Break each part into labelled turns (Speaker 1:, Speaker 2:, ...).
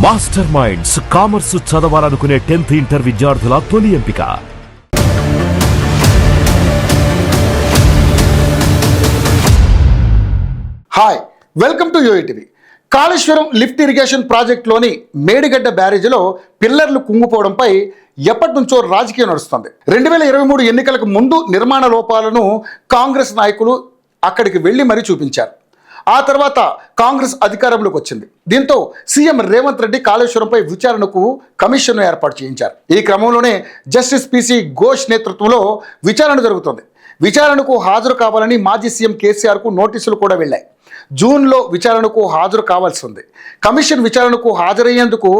Speaker 1: Master minds commerce చదవాలనుకునే 10th inter విద్యార్థుల తొలి ఎంపిక.
Speaker 2: Hi, welcome to UITV. Kaleshwaram lift irrigation ప్రాజెక్టులోని మేడిగడ్డ బ్యారేజీలో పిల్లర్లు కుంగిపోవడంపై ఎప్పటి నుంచో రాజకీయం నడుస్తుంది. 2023 ఎన్నికలకు ముందు నిర్మాణ లోపాలను కాంగ్రెస్ నాయకులు అక్కడికి వెళ్లి మరీ చూపించారు. ఆ తర్వాత కాంగ్రెస్ అధికారంలోకి వచ్చింది. దీంతో సీఎం రేవంత్ రెడ్డి కాళేశ్వరంపై విచారణకు కమిషన్ను ఏర్పాటు చేయించారు. ఈ క్రమంలోనే జస్టిస్ పిసి ఘోష్ నేతృత్వంలో విచారణ జరుగుతుంది. విచారణకు హాజరు కావాలని మాజీ సీఎం కేసీఆర్కు నోటీసులు కూడా వెళ్ళాయి. జూన్లో విచారణకు హాజరు కావాల్సి ఉంది. కమిషన్ విచారణకు హాజరయ్యేందుకు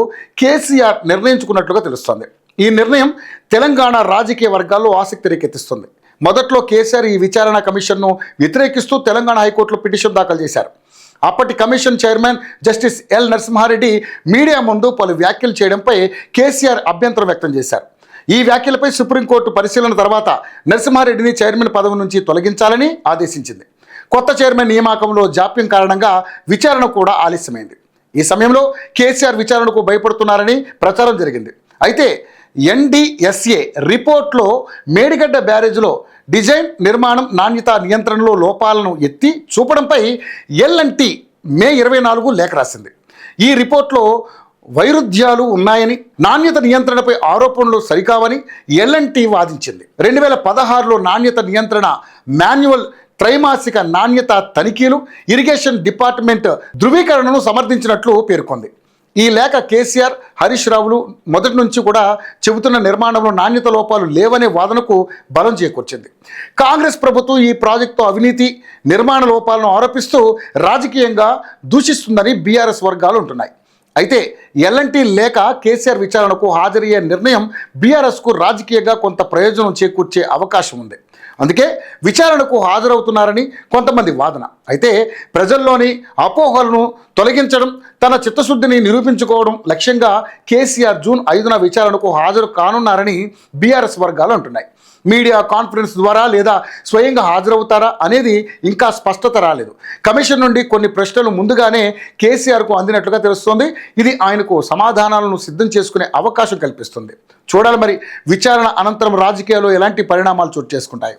Speaker 2: కేసీఆర్ నిర్ణయించుకున్నట్లుగా తెలుస్తోంది. ఈ నిర్ణయం తెలంగాణ రాజకీయ వర్గాల్లో ఆసక్తి రేకెత్తిస్తుంది. మొదట్లో కేసీఆర్ ఈ విచారణ కమిషన్ను వ్యతిరేకిస్తూ తెలంగాణ హైకోర్టులో పిటిషన్ దాఖలు చేశారు. అప్పటి commission chairman justice L Narasimha Reddy media ముందు పలు వ్యాఖ్యలు చేయడంపై కేసీఆర్ అభ్యంతరం వ్యక్తం చేశారు. ఈ వ్యాఖ్యలపై సుప్రీంకోర్టు పరిశీలన తర్వాత నరసింహారెడ్డిని చైర్మన్ పదవి నుంచి తొలగించాలని ఆదేశించింది. కొత్త చైర్మన్ నియామకంలో జాప్యం కారణంగా విచారణ కూడా ఆలస్యమైంది. ఈ సమయంలో కేసీఆర్ విచారణకు భయపడుతున్నారని ప్రచారం జరిగింది. అయితే ఎన్డీఎస్ఏ రిపోర్ట్లో మేడిగడ్డ బ్యారేజ్లో డిజైన్, నిర్మాణం, నాణ్యత నియంత్రణలో లోపాలను ఎత్తి చూపడంపై ఎల్&టీ మే 24 లేఖ రాసింది. ఈ రిపోర్ట్లో వైరుధ్యాలు ఉన్నాయని, నాణ్యత నియంత్రణపై ఆరోపణలు సరికావని ఎల్&టీ వాదించింది. 2016లో నాణ్యత నియంత్రణ మాన్యువల్ త్రైమాసిక నాణ్యత తనిఖీలు, ఇరిగేషన్ డిపార్ట్మెంట్ ధృవీకరణను సమర్థించినట్లు పేర్కొంది. ఈ లేఖ కేసీఆర్, హరీష్ రావులు మొదటి నుంచి కూడా చెబుతున్న నిర్మాణంలో నాణ్యత లోపాలు లేవనే వాదనకు బలం చేకూర్చింది. కాంగ్రెస్ ప్రభుత్వం ఈ ప్రాజెక్టు అవినీతి, నిర్మాణ లోపాలను ఆరోపిస్తూ రాజకీయంగా దూషిస్తుందని బీఆర్ఎస్ వర్గాలు ఉంటున్నాయి. అయితే ఎల్&టీ లేఖ కేసీఆర్ విచారణకు హాజరయ్యే నిర్ణయం బీఆర్ఎస్కు రాజకీయంగా కొంత ప్రయోజనం చేకూర్చే అవకాశం ఉంది. అందుకే విచారణకు హాజరవుతున్నారని కొంతమంది వాదన. అయితే ప్రజల్లోని అపోహలను తొలగించడం, తన చిత్తశుద్ధిని నిరూపించుకోవడం లక్ష్యంగా కేసీఆర్ జూన్ 5న విచారణకు హాజరు కానున్నారని బీఆర్ఎస్ వర్గాలు అంటున్నాయి. మీడియా కాన్ఫరెన్స్ ద్వారా లేదా స్వయంగా హాజరవుతారా అనేది ఇంకా స్పష్టత రాలేదు. కమిషన్ నుండి కొన్ని ప్రశ్నలు ముందుగానే కేసీఆర్కు అందినట్లుగా తెలుస్తోంది. ఇది ఆయనకు సమాధానాలను సిద్ధం చేసుకునే అవకాశం కల్పిస్తుంది. చూడాలి మరి విచారణ అనంతరం రాజకీయాల్లో ఎలాంటి పరిణామాలు చోటు చేసుకుంటాయి.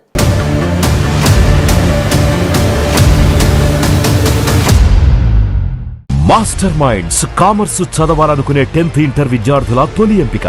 Speaker 1: మాస్టర్ మైండ్స్ కామర్స్ చదవాలనుకునే 10th ఇంటర్ విద్యార్థుల తొలి ఎంపిక.